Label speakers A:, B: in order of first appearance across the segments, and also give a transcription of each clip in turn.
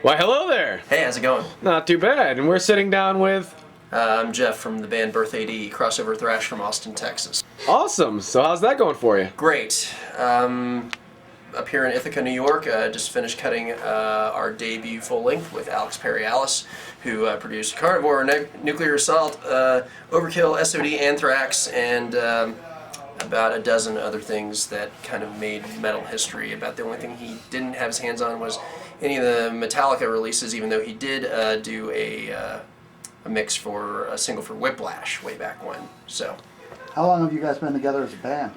A: Why, hello there.
B: Hey, how's it going?
A: Not too bad. And we're sitting down with...
B: I'm Jeff from the band Birth AD, crossover thrash from Austin, Texas.
A: Awesome. So how's that going for you?
B: Great. Up here in Ithaca, New York, just finished cutting our debut full length with Alex Perialas, who produced Carnivore, Nuclear Assault, Overkill, SOD, Anthrax, and about a dozen other things that kind of made metal history. About the only thing he didn't have his hands on was any of the Metallica releases, even though he did do a mix for a single for Whiplash way back when. So,
C: how long have you guys been together as a band?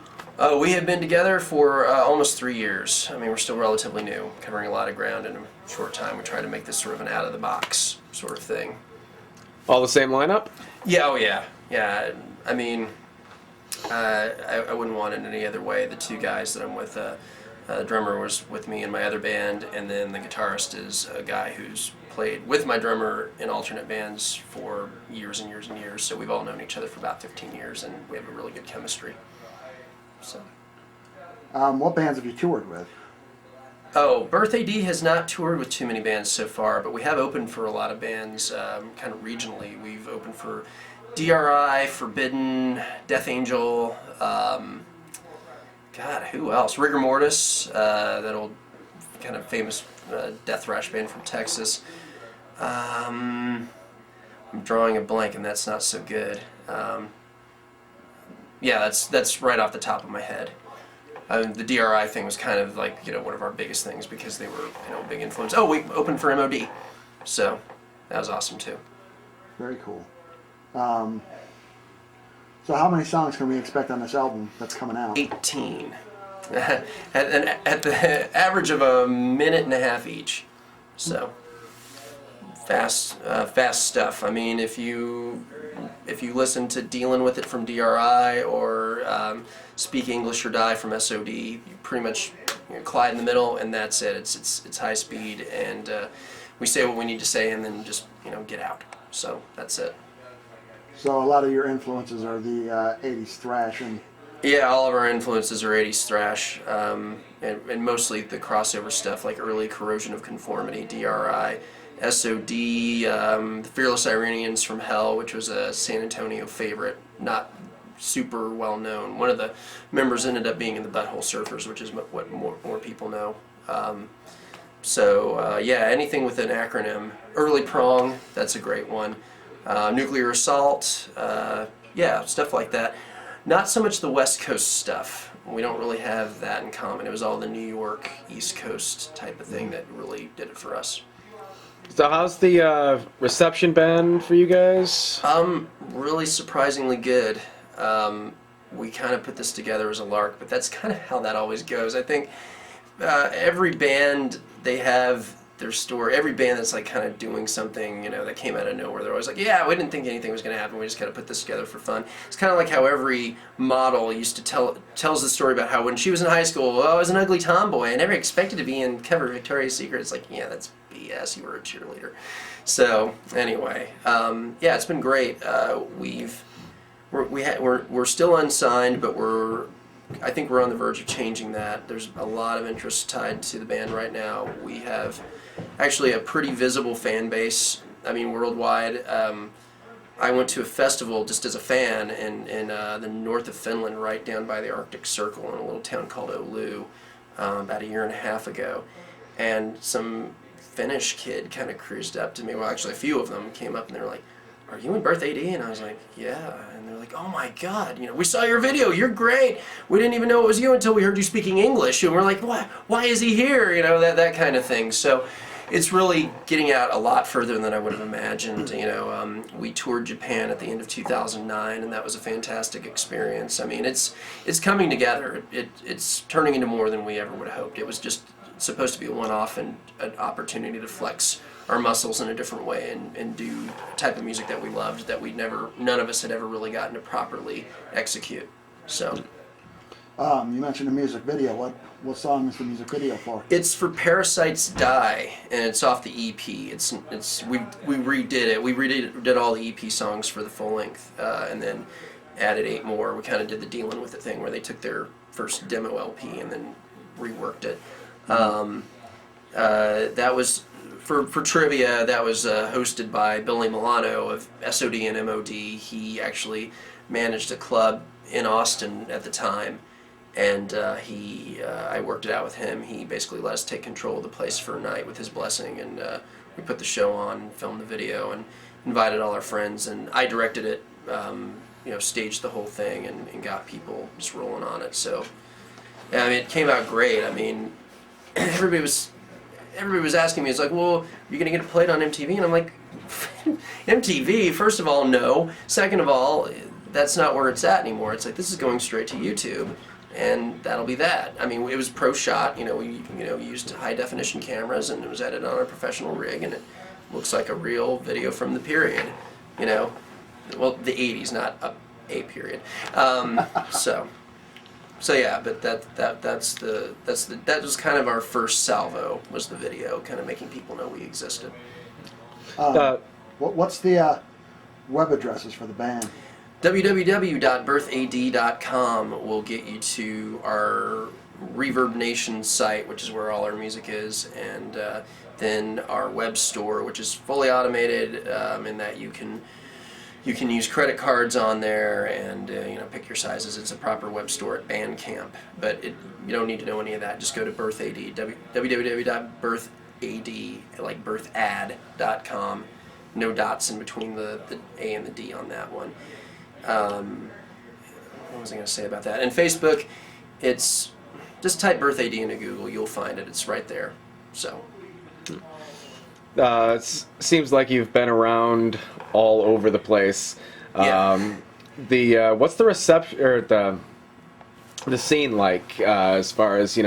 B: we have been together for almost 3 years. I mean, we're still relatively new, covering a lot of ground in a short time. We try to make this sort of an out-of-the-box sort of thing.
A: All the same lineup?
B: Yeah, oh yeah. Yeah, I mean, I wouldn't want it any other way. The two guys that I'm with, the drummer was with me in my other band, and then the guitarist is a guy who's played with my drummer in alternate bands for years and years and years. So we've all known each other for about 15 years, and we have a really good chemistry. So,
C: what bands have you toured with?
B: Oh, Birth AD has not toured with too many bands so far, but we have opened for a lot of bands, kind of regionally. We've opened for DRI, Forbidden, Death Angel, God, who else? Rigor Mortis, that old kind of famous death thrash band from Texas. I'm drawing a blank, and that's not so good. Yeah, that's right off the top of my head. The DRI thing was kind of like, one of our biggest things because they were, a big influence. Oh, we opened for MOD, so that was awesome too.
C: Very cool. So how many songs can we expect on this album that's coming out?
B: 18. at the average of a minute and a half each. So fast stuff. I mean, if you listen to Dealing With It from DRI or Speak English or Die from SOD, you pretty much collide in the middle, and that's it. It's high speed, and we say what we need to say, and then just get out. So that's it.
C: So a lot of your influences are the 80s thrash and...
B: Yeah, all of our influences are 80s thrash, and mostly the crossover stuff, like early Corrosion of Conformity, DRI, SOD, the Fearless Iranians from Hell, which was a San Antonio favorite, not super well known. One of the members ended up being in the Butthole Surfers, which is what more people know. Yeah, anything with an acronym. Early Prong, that's a great one. Nuclear Assault, yeah, stuff like that. Not so much the West Coast stuff. We don't really have that in common. It was all the New York, East Coast type of thing that really did it for us.
A: So how's the reception been for you guys?
B: Really surprisingly good. We kind of put this together as a lark, but that's kind of how that always goes. I think every band, they have their story. Every band that's like kind of doing something, that came out of nowhere, they're always like, yeah, we didn't think anything was going to happen. We just kind of put this together for fun. It's kind of like how every model used to tells the story about how when she was in high school, I was an ugly tomboy. I never expected to be in cover Victoria's Secret. It's like, yeah, that's BS. You were a cheerleader. So anyway, yeah, it's been great. We're still unsigned, but I think we're on the verge of changing that. There's a lot of interest tied to the band right now. We have actually a pretty visible fan base. I mean, worldwide. I went to a festival just as a fan in the north of Finland, right down by the Arctic Circle in a little town called Oulu, about a year and a half ago. And some Finnish kid kind of cruised up to me. Well, actually, a few of them came up and they were like, "Are you in Birth AD?" And I was like, "Yeah." And they're like, "Oh my God, we saw your video. You're great. We didn't even know it was you until we heard you speaking English." And we're like, why is he here? That kind of thing. So it's really getting out a lot further than I would have imagined. We toured Japan at the end of 2009, and that was a fantastic experience. I mean, it's coming together. It's turning into more than we ever would have hoped. It was just supposed to be a one-off and an opportunity to flex our muscles in a different way and do a type of music that we loved that none of us had ever really gotten to properly execute. So
C: you mentioned a music video. What song is the music video for?
B: it's for Parasites Die, and it's off the EP. We redid it. We redid all the EP songs for the full length, and then added 8 more. We kind of did the Dealing With It thing where they took their first demo LP and then reworked it. That was for trivia. That was hosted by Billy Milano of SOD and MOD. He actually managed a club in Austin at the time, and I worked it out with him. He basically let us take control of the place for a night with his blessing, and we put the show on, filmed the video, and invited all our friends. And I directed it, staged the whole thing, and got people just rolling on it. So, yeah, I mean, it came out great. I mean, everybody was asking me, it's like, well, are you going to get it played on MTV? And I'm like, MTV, first of all, no. Second of all, that's not where it's at anymore. It's like, this is going straight to YouTube, and that'll be that. I mean, it was pro shot. We used high definition cameras, and it was edited on a professional rig, and it looks like a real video from the period. Well, the 80s, not a period. So yeah, but that was kind of our first salvo, was the video, kind of making people know we existed.
C: What's the web addresses for the band?
B: www.birthad.com will get you to our Reverb Nation site, which is where all our music is, and then our web store, which is fully automated, in that you can use credit cards on there and pick your sizes. It's a proper web store at Bandcamp, but you don't need to know any of that. Just go to BirthAD, www.birthad, like birthad.com. No dots in between the A and the D on that one. What was I going to say about that? And Facebook, it's just type BirthAD into Google, you'll find it. It's right there. So.
A: It seems like you've been around all over the place.
B: Yeah.
A: What's the reception or the scene like, as far as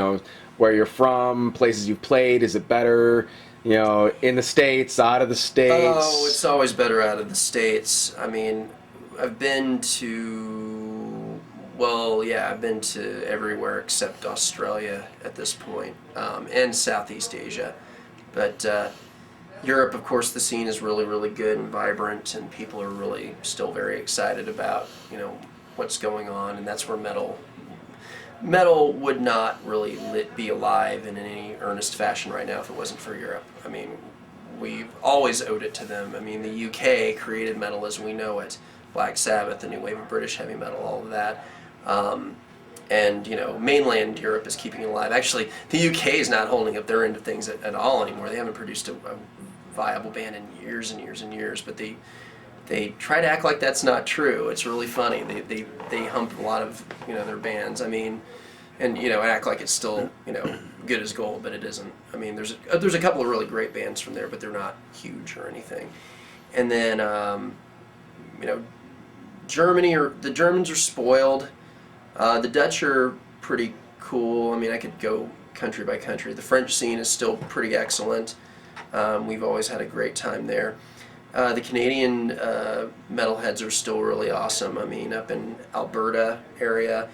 A: where you're from, places you've played? Is it better, in the States, out of the States?
B: Oh, it's always better out of the States. I mean, I've been to everywhere except Australia at this point, and Southeast Asia, but. Europe, of course, the scene is really, really good and vibrant, and people are really still very excited about, what's going on, and that's where metal would not really be alive in any earnest fashion right now if it wasn't for Europe. I mean, we've always owed it to them. I mean, the UK created metal as we know it. Black Sabbath, the new wave of British heavy metal, all of that. And mainland Europe is keeping it alive. Actually, the UK is not holding up their end of things at all anymore. They haven't produced a viable band in years and years and years, but they try to act like that's not true. It's really funny. They hump a lot of their bands. I mean, and act like it's still good as gold, but it isn't. I mean, there's a couple of really great bands from there, but they're not huge or anything. And then Germany, the Germans are spoiled. The Dutch are pretty cool. I mean, I could go country by country. The French scene is still pretty excellent. We've always had a great time there. The Canadian metalheads are still really awesome. I mean, up in Alberta area,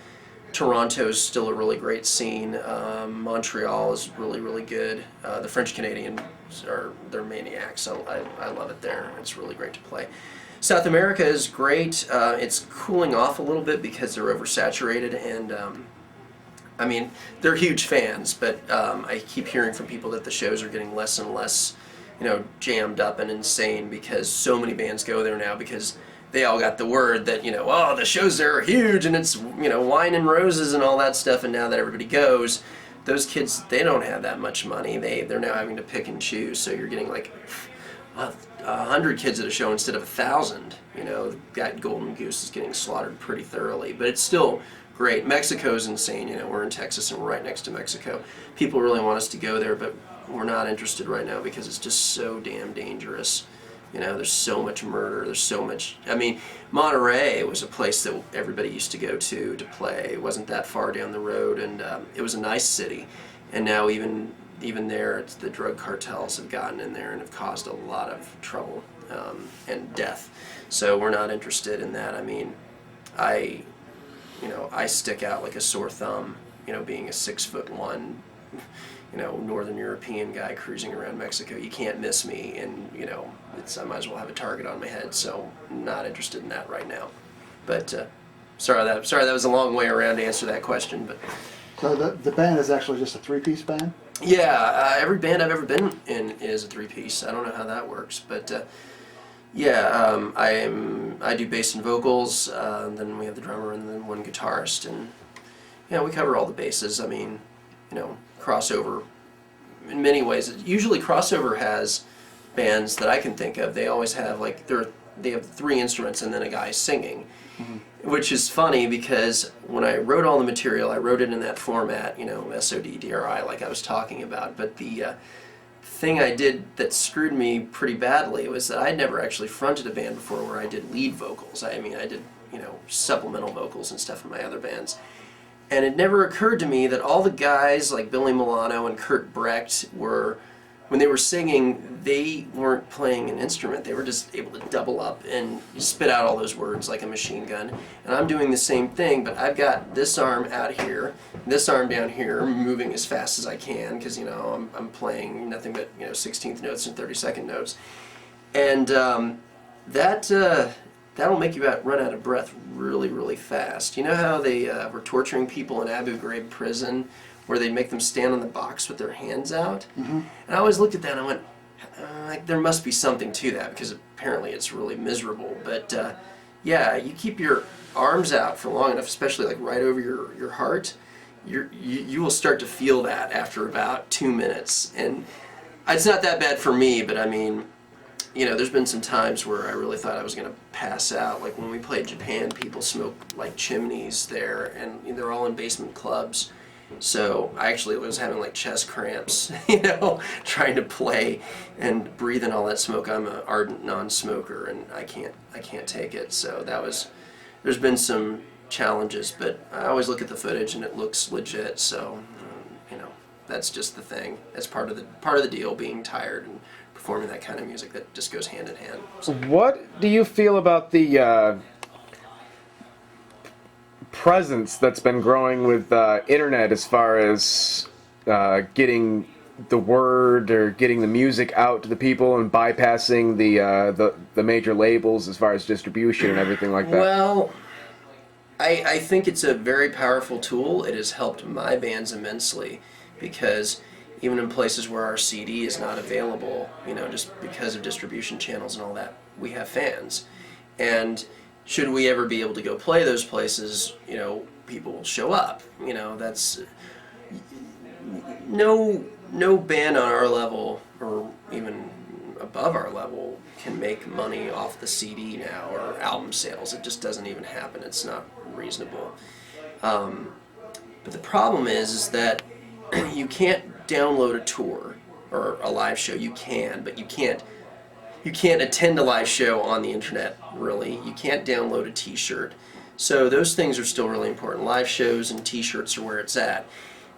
B: Toronto's still a really great scene. Montreal is really, really good. The French Canadians they're maniacs. I love it there. It's really great to play. South America is great. It's cooling off a little bit because they're oversaturated, and I mean, they're huge fans, but I keep hearing from people that the shows are getting less and less, jammed up and insane because so many bands go there now because they all got the word that, oh, the shows there are huge and it's, wine and roses and all that stuff, and now that everybody goes, those kids, they don't have that much money. They're now having to pick and choose, so you're getting like 100 kids at a show instead of 1,000. That Golden Goose is getting slaughtered pretty thoroughly, but it's still great. Mexico's insane. We're in Texas and we're right next to Mexico. People really want us to go there, but we're not interested right now because it's just so damn dangerous. There's so much murder. There's so much. I mean, Monterey was a place that everybody used to go to play. It wasn't that far down the road, and it was a nice city. And now even there, the drug cartels have gotten in there and have caused a lot of trouble and death. So we're not interested in that. I mean, I stick out like a sore thumb, being a 6'1", Northern European guy cruising around Mexico. You can't miss me, and I might as well have a target on my head. So I'm not interested in that right now. But sorry that was a long way around to answer that question. But
C: so the band is actually just a 3-piece band.
B: Yeah, every band I've ever been in is a three-piece. I don't know how that works, but yeah, I do bass and vocals. Then we have the drummer and then one guitarist, and yeah, we cover all the bases. I mean, crossover in many ways. Usually, crossover has bands that I can think of. They always have they have three instruments and then a guy singing. Which is funny because when I wrote all the material, I wrote it in that format, SOD, DRI, like I was talking about. But the thing I did that screwed me pretty badly was that I'd never actually fronted a band before where I did lead vocals. I did, supplemental vocals and stuff in my other bands. And it never occurred to me that all the guys like Billy Milano and Kurt Brecht when they were singing, they weren't playing an instrument. They were just able to double up and spit out all those words like a machine gun. And I'm doing the same thing, but I've got this arm out here, this arm down here, moving as fast as I can because, I'm playing nothing but, 16th notes and 32nd notes. And that'll make you run out of breath really, really fast. You know how they were torturing people in Abu Ghraib prison where they'd make them stand on the box with their hands out? Mm-hmm. And I always looked at that and I went, there must be something to that because apparently it's really miserable. But yeah, you keep your arms out for long enough, especially like right over your heart, you will start to feel that after about 2 minutes. And it's not that bad for me, but I mean, there's been some times where I really thought I was going to pass out. Like when we played Japan, people smoke like chimneys there, and they're all in basement clubs. So I actually was having like chest cramps, trying to play and breathe in all that smoke. I'm an ardent non-smoker, and I can't take it. So there's been some challenges, but I always look at the footage and it looks legit. So that's just the thing. That's part of the deal, being tired and performing that kind of music that just goes hand in hand. So.
A: What do you feel about the presence that's been growing with internet as far as getting the word or getting the music out to the people and bypassing the major labels as far as distribution and everything like that?
B: Well, I think it's a very powerful tool. It has helped my bands immensely because even in places where our CD is not available, just because of distribution channels and all that, we have fans. And should we ever be able to go play those places, people will show up. That's no band on our level or even above our level can make money off the CD now or album sales. It just doesn't even happen. It's not reasonable. But the problem is that you can't download a tour or a live show. You can, but you can't attend a live show on the internet, really. You can't download a t-shirt. So those things are still really important. Live shows and t-shirts are where it's at.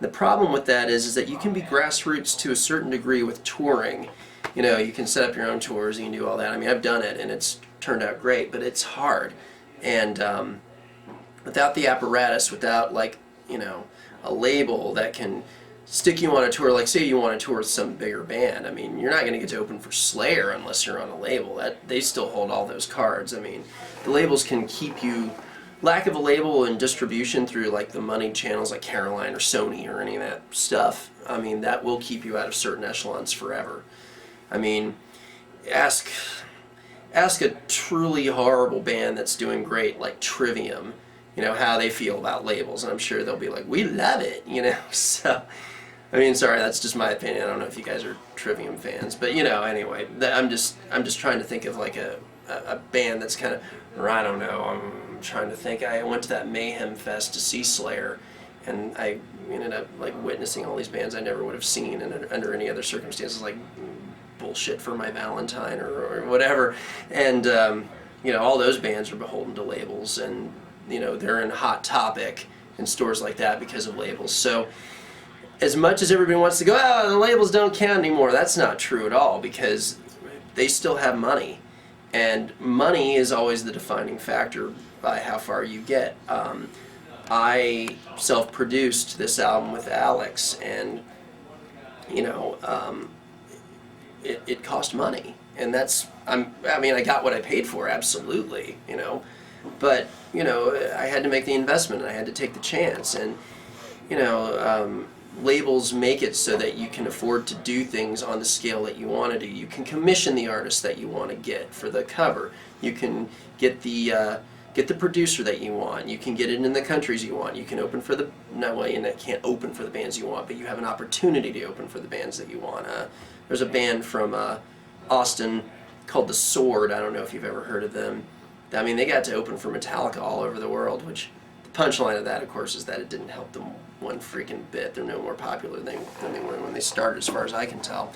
B: The problem with that is that you can be grassroots to a certain degree with touring. You can set up your own tours, you can do all that. I mean, I've done it and it's turned out great, but it's hard. And without the apparatus, without a label that can stick you on a tour, like say you want to tour with some bigger band, I mean, you're not going to get to open for Slayer unless you're on a label. They still hold all those cards. I mean, the labels can keep you, lack of a label and distribution through like the money channels like Caroline or Sony or any of that stuff, I mean, that will keep you out of certain echelons forever. I mean, ask a truly horrible band that's doing great like Trivium, how they feel about labels, and I'm sure they'll be like, we love it, so I mean, sorry, that's just my opinion. I don't know if you guys are Trivium fans, but anyway, I'm just trying to think of like a band that's kind of, or I don't know, I'm trying to think. I went to that Mayhem Fest to see Slayer, and I ended up like witnessing all these bands I never would have seen under any other circumstances, like Bullshit for My Valentine or whatever, and all those bands are beholden to labels, and they're in Hot Topic and stores like that because of labels. So as much as everybody wants to go, the labels don't count anymore, that's not true at all, because they still have money. And money is always the defining factor by how far you get. I self-produced this album with Alex, and it cost money. And I got what I paid for, absolutely, But, I had to make the investment, and I had to take the chance. And, labels make it so that you can afford to do things on the scale that you want to do. You can commission the artist that you want to get for the cover. You can get the producer that you want. You can get it in the countries you want. You can open for the, no way, and that can't open for the bands you want, but you have an opportunity to open for the bands that you want. There's a band from Austin called The Sword. I don't know if you've ever heard of them. I mean, they got to open for Metallica all over the world, which the punchline of that, of course, is that it didn't help them one freaking bit. They're no more popular than they were when they started, as far as I can tell.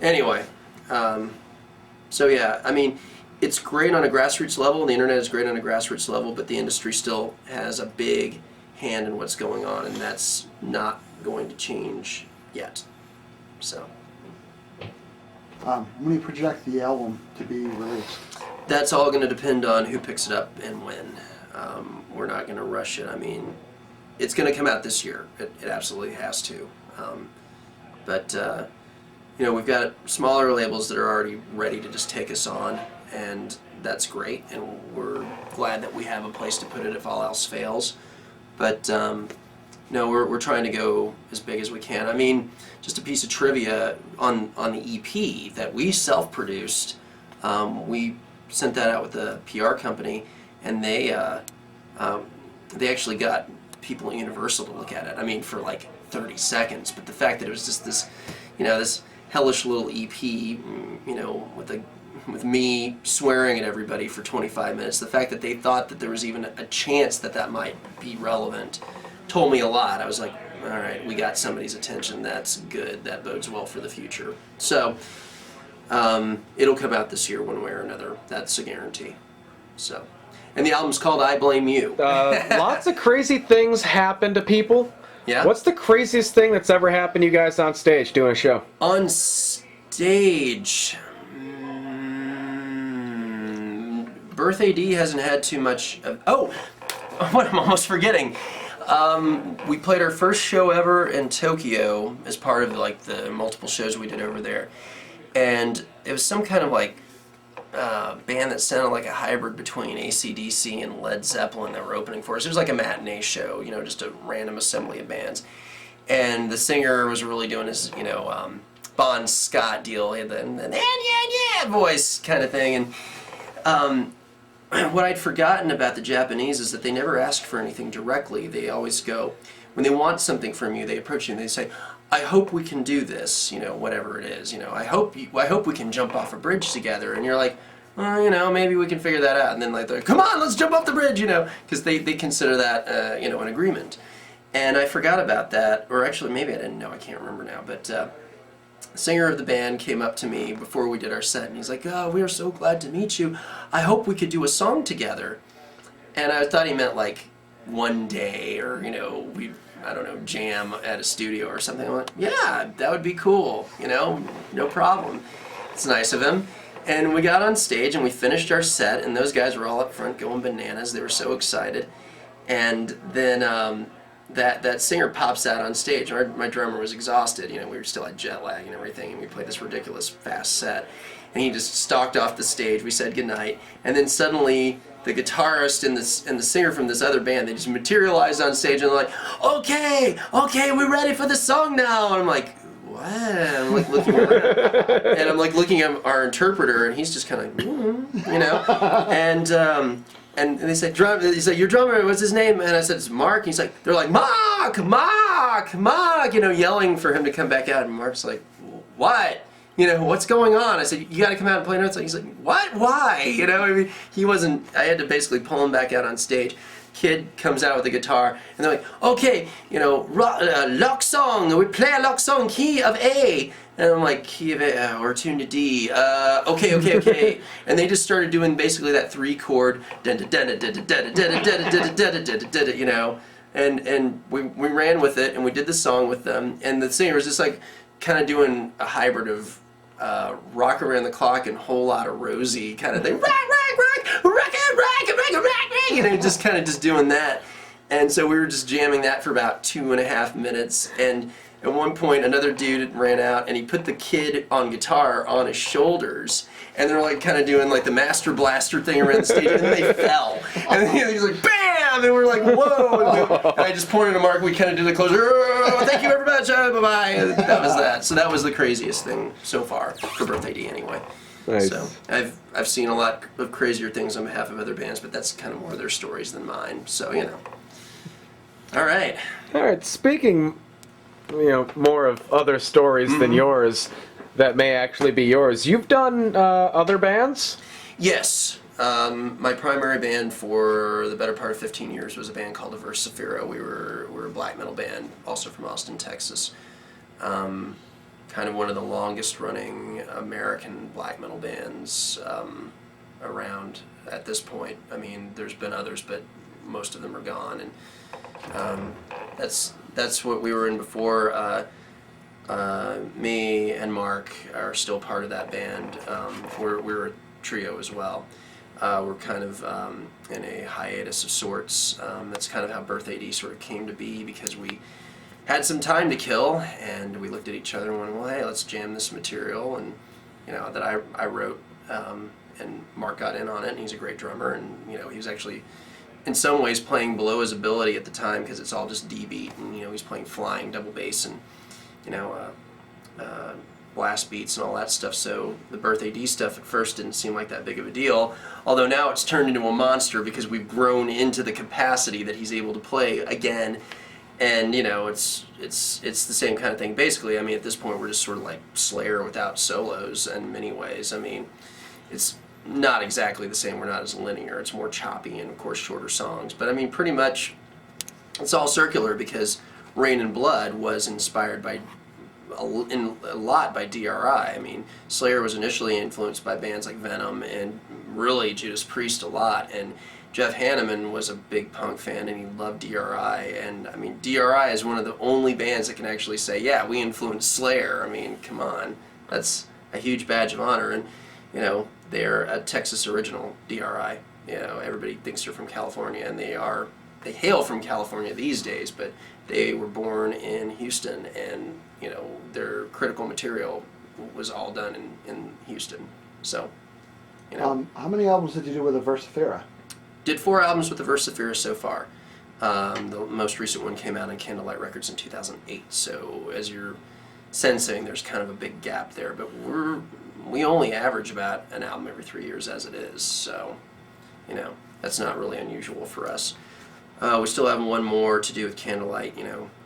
B: Anyway, so yeah, I mean, it's great on a grassroots level, and the internet is great on a grassroots level, but the industry still has a big hand in what's going on, and that's not going to change yet. So.
C: When do you project the album to be released?
B: That's all going to depend on who picks it up and when. We're not going to rush it. I mean, it's going to come out this year. It absolutely has to. But you know, we've got smaller labels that are already ready to just take us on, and that's great. And we're glad that we have a place to put it if all else fails. But no, we're trying to go as big as we can. I mean, just a piece of trivia on the EP that we self-produced. We sent that out with a PR company, and they actually got people at Universal to look at it. I mean, for like 30 seconds. But the fact that it was just this, you know, this hellish little EP, you know, with me swearing at everybody for 25 minutes, the fact that they thought that there was even a chance that that might be relevant told me a lot. I was like, all right, we got somebody's attention. That's good. That bodes well for the future. So it'll come out this year one way or another. That's a guarantee. So, and the album's called I Blame You.
A: Lots of crazy things happen to people.
B: Yeah.
A: What's the craziest thing that's ever happened to you guys on stage doing a show?
B: On stage, Birthday D hasn't had too much of. Oh, what I'm almost forgetting. We played our first show ever in Tokyo as part of like the multiple shows we did over there, and it was some kind of like band that sounded like a hybrid between AC/DC and Led Zeppelin that were opening for us. It was like a matinee show, you know, just a random assembly of bands. And the singer was really doing his, you know, Bon Scott deal. He had the voice kind of thing. And what I'd forgotten about the Japanese is that they never ask for anything directly. They always go, when they want something from you, they approach you and they say, I hope we can do this, you know, whatever it is, you know, I hope we can jump off a bridge together. And you're like, well, you know, maybe we can figure that out. And then like they're like, come on, let's jump off the bridge, you know, because they consider that, you know, an agreement. And I forgot about that, or actually maybe I didn't know, I can't remember now, but the singer of the band came up to me before we did our set, and he's like, oh, we are so glad to meet you. I hope we could do a song together. And I thought he meant like one day, or, you know, I don't know, jam at a studio or something. I'm like, yeah, that would be cool, you know, no problem. It's nice of him. And we got on stage and we finished our set, and those guys were all up front going bananas. They were so excited. And then that singer pops out on stage. My drummer was exhausted, you know, we were still at jet lag and everything, and we played this ridiculous fast set. And he just stalked off the stage. We said goodnight, and then suddenly the guitarist and the singer from this other band, they just materialized on stage, and they're like, okay, we're ready for the song now. And I'm like, what? I'm like looking around, and I'm like looking at our interpreter, and he's just kind of, you know, and they said, he said, your drummer, what's his name? And I said, it's Mark. He's like, they're like, Mark, you know, yelling for him to come back out. And Mark's like, what? You know, what's going on? I said, you got to come out and play notes. He's like, what? Why? You know, I mean, he wasn't, I had to basically pull him back out on stage. Kid comes out with the guitar, and they're like, okay, you know, lock song, we play a lock song, key of A. And I'm like, key of A, or tune to D, okay. And they just started doing basically that 3-chord, you know, and we ran with it, and we did the song with them, and the singer was just like, kind of doing a hybrid of Rock Around the Clock and Whole Lotta Rosie kind of thing. Rock, you know, just kind of just doing that. And so we were just jamming that for about 2.5 minutes. And at one point, another dude ran out, and he put the kid on guitar on his shoulders. And they're like kind of doing like the Master Blaster thing around the stage, and then they fell. And then he was like, bam! bam, and we're like, whoa. And I just pointed to Mark, we kind of did the closer, oh, thank you very much, bye-bye. And that was that. So that was the craziest thing so far, for Birthday D anyway.
A: Nice.
B: So I've seen a lot of crazier things on behalf of other bands, but that's kind of more their stories than mine. So, you know. All right.
A: All right. Speaking, more of other stories than yours that may actually be yours. You've done other bands?
B: Yes. My primary band for the better part of 15 years was a band called Averse, Sefira. We were a black metal band, also from Austin, Texas. Kind of one of the longest running American black metal bands around at this point. I mean, there's been others, but most of them are gone, and that's what we were in before. Me and Mark are still part of that band. We're a trio as well. We're kind of in a hiatus of sorts. That's kind of how Birthday D sort of came to be, because we had some time to kill, and we looked at each other and went, well, hey, let's jam this material, and that I wrote, and Mark got in on it, and he's a great drummer, and he was actually in some ways playing below his ability at the time, because it's all just D beat, and he's playing flying double bass and blast beats and all that stuff. So the Birthday D stuff at first didn't seem like that big of a deal, although now it's turned into a monster because we've grown into the capacity that he's able to play again. And it's the same kind of thing basically. I mean, at this point we're just sort of like Slayer without solos in many ways. I mean, it's not exactly the same. We're not as linear. It's more choppy and of course shorter songs. But I mean, pretty much it's all circular, because Rain and Blood was inspired by a lot by DRI. I mean, Slayer was initially influenced by bands like Venom and really Judas Priest a lot, and Jeff Hanneman was a big punk fan and he loved DRI, and I mean, DRI is one of the only bands that can actually say, yeah, we influenced Slayer. I mean, come on, that's a huge badge of honor. And they're a Texas original, DRI. Everybody thinks they're from California, and they hail from California these days, but they were born in Houston, and their critical material was all done in Houston. So,
C: how many albums did you do with Averse Sefira?
B: Did 4 albums with Averse Sefira so far. The most recent one came out on Candlelight Records in 2008. So as you're sensing, there's kind of a big gap there, but we only average about an album every 3 years as it is. So, that's not really unusual for us. We still have one more to do with Candlelight,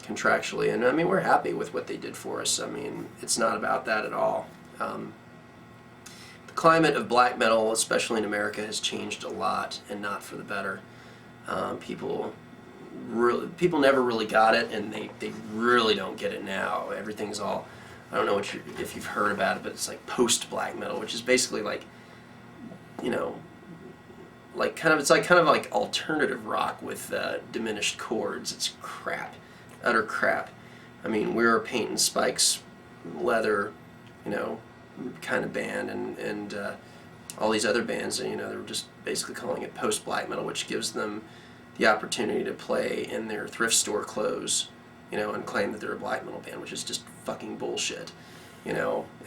B: contractually, and I mean, we're happy with what they did for us. I mean, it's not about that at all. The climate of black metal, especially in America, has changed a lot, and not for the better. People never really got it, and they really don't get it now. Everything's all, I don't know if you've heard about it, but it's like post-black metal, which is basically like, it's kind of like alternative rock with diminished chords. It's crap, utter crap. I mean, we're a paint and spikes, leather, kind of band, and all these other bands, they're just basically calling it post-black metal, which gives them the opportunity to play in their thrift store clothes, and claim that they're a black metal band, which is just fucking bullshit.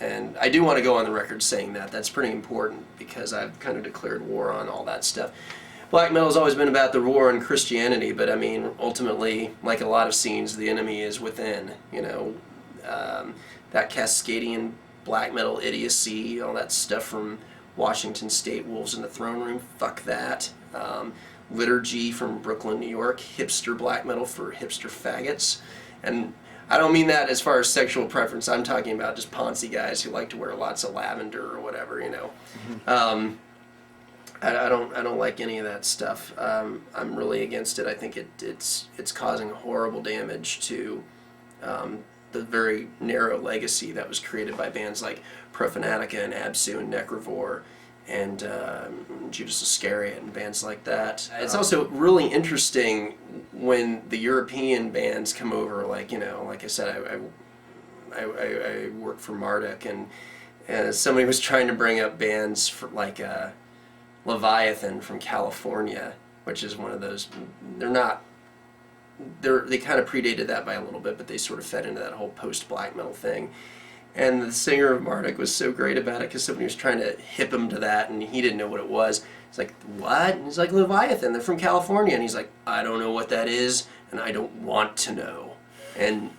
B: And I do want to go on the record saying that. That's pretty important, because I've kind of declared war on all that stuff. Black metal's always been about the war on Christianity, but I mean, ultimately, like a lot of scenes, the enemy is within. That Cascadian black metal idiocy, all that stuff from Washington State, Wolves in the Throne Room, fuck that. Liturgy from Brooklyn, New York, hipster black metal for hipster faggots. And I don't mean that as far as sexual preference. I'm talking about just poncy guys who like to wear lots of lavender or whatever, Mm-hmm. I don't like any of that stuff. I'm really against it. I think it's causing horrible damage to the very narrow legacy that was created by bands like Profanatica and Absu and Necrovore and Judas Iscariot and bands like that. It's also really interesting when the European bands come over, like I said, I work for Marduk, and somebody was trying to bring up bands for like Leviathan from California, which is one of those. They kind of predated that by a little bit, but they sort of fed into that whole post-black metal thing. And the singer of Marduk was so great about it because somebody was trying to hip him to that, and he didn't know what it was. He's like, what? And he's like, Leviathan, they're from California. And he's like, I don't know what that is, and I don't want to know. And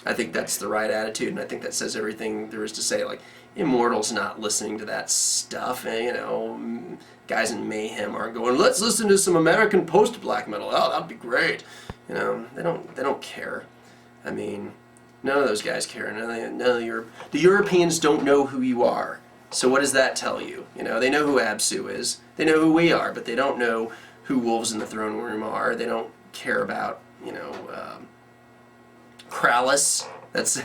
B: I think that's the right attitude, and I think that says everything there is to say. Like, Immortal's not listening to that stuff, and, you know, guys in Mayhem aren't going, let's listen to some American post-black metal. Oh, that'd be great. You know, they don't care. I mean, none of those guys care. The Europeans don't know who you are. So what does that tell you? You know, they know who Absu is. They know who we are, but they don't know who Wolves in the Throne Room are. They don't care about, you know, Krallis. That's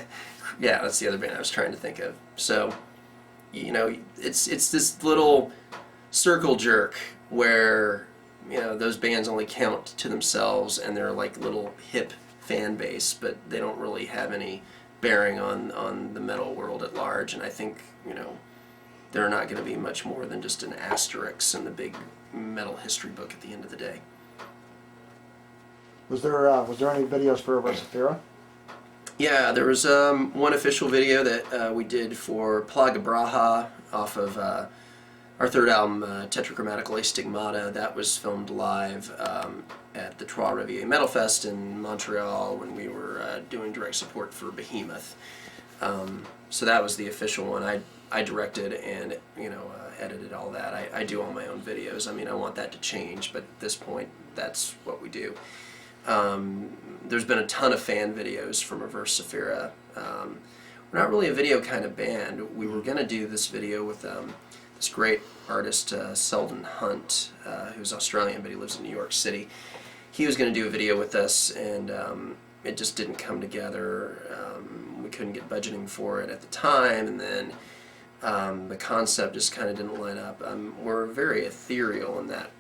B: the other band I was trying to think of. So, you know, it's this little circle jerk where, you know, those bands only count to themselves and they're like little hip fan base, but they don't really have any bearing on the metal world at large. And I think, you know, they're not going to be much more than just an asterisk in the big metal history book at the end of the day.
C: Was there any videos for Averse Sefira?
B: Yeah, there was one official video that we did for Plaga Braha off of our third album, Tetrachromatical Astigmata. That was filmed live at the Trois Rivières Metal Fest in Montreal when we were doing direct support for Behemoth. So that was the official one. I directed and, you know, edited all that. I do all my own videos. I mean, I want that to change, but at this point, that's what we do. There's been a ton of fan videos from Averse Sefira. We're not really a video kind of band. We were going to do this video with this great artist, Selden Hunt, who's Australian, but he lives in New York City. He was going to do a video with us, and it just didn't come together. We couldn't get budgeting for it at the time, and then the concept just kind of didn't line up. We're very ethereal in that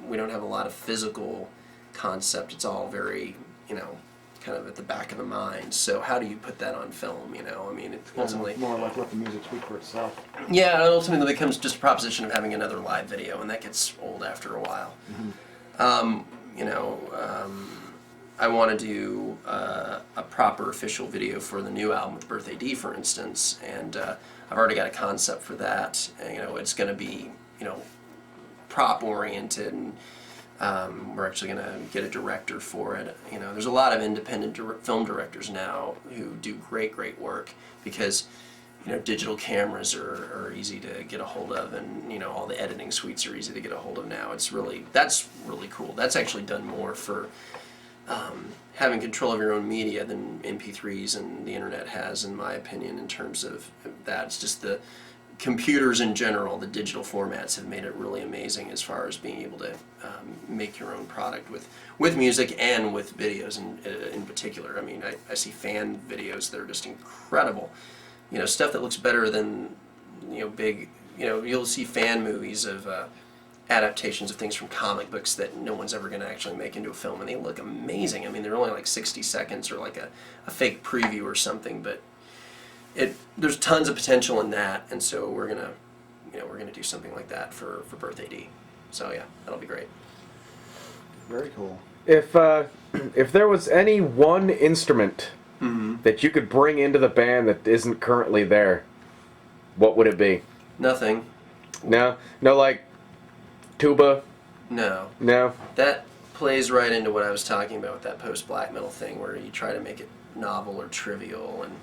B: we don't have a lot of physical concept. It's all very, you know, kind of at the back of the mind. So how do you put that on film, you know? I mean, it ultimately...
C: More like let the music speak for itself.
B: Yeah, it ultimately becomes just a proposition of having another live video, and that gets old after a while. Mm-hmm. You know, I want to do a proper official video for the new album with Birthday D, for instance, and I've already got a concept for that. And, you know, it's going to be, you know, prop-oriented, and we're actually going to get a director for it. You know, there's a lot of independent film directors now who do great work because, you know, digital cameras are easy to get a hold of, and, you know, all the editing suites are easy to get a hold of now. That's really cool. That's actually done more for having control of your own media than MP3s and the internet has, in my opinion, in terms of that. It's just the computers in general, the digital formats have made it really amazing as far as being able to make your own product with music and with videos in particular. I mean, I see fan videos that are just incredible. You know, stuff that looks better than, you know, big, you know, you'll see fan movies of adaptations of things from comic books that no one's ever going to actually make into a film, and they look amazing. I mean, they're only like 60 seconds or like a fake preview or something, but there's tons of potential in that, and so we're gonna do something like that for Birthday D. So yeah, that'll be great.
C: Very cool.
A: If there was any one instrument that you could bring into the band that isn't currently there, what would it be?
B: Nothing.
A: No, like tuba.
B: No.
A: No.
B: That plays right into what I was talking about with that post-black metal thing, where you try to make it novel or trivial, and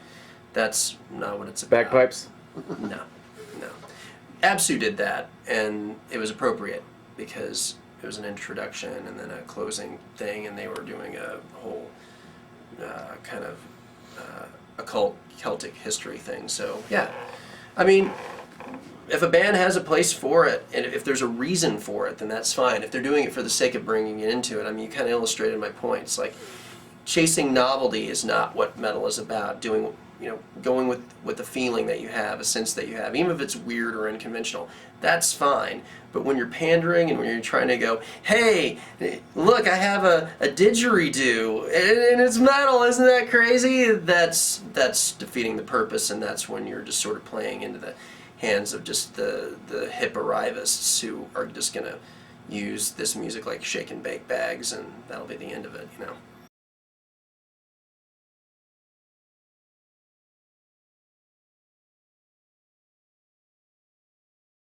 B: that's not what it's about.
A: Bagpipes?
B: No. Absu did that, and it was appropriate because it was an introduction and then a closing thing, and they were doing a whole kind of occult Celtic history thing. So yeah, I mean, if a band has a place for it, and if there's a reason for it, then that's fine. If they're doing it for the sake of bringing it into it, I mean, you kind of illustrated my points. Like, chasing novelty is not what metal is about. Doing, you know, going with the feeling that you have, a sense that you have, even if it's weird or unconventional, that's fine. But when you're pandering and when you're trying to go, hey, look, I have a didgeridoo and it's metal, isn't that crazy? That's defeating the purpose, and that's when you're just sort of playing into the hands of just the hip arrivists who are just gonna use this music like shake and bake bags, and that'll be the end of it, you know.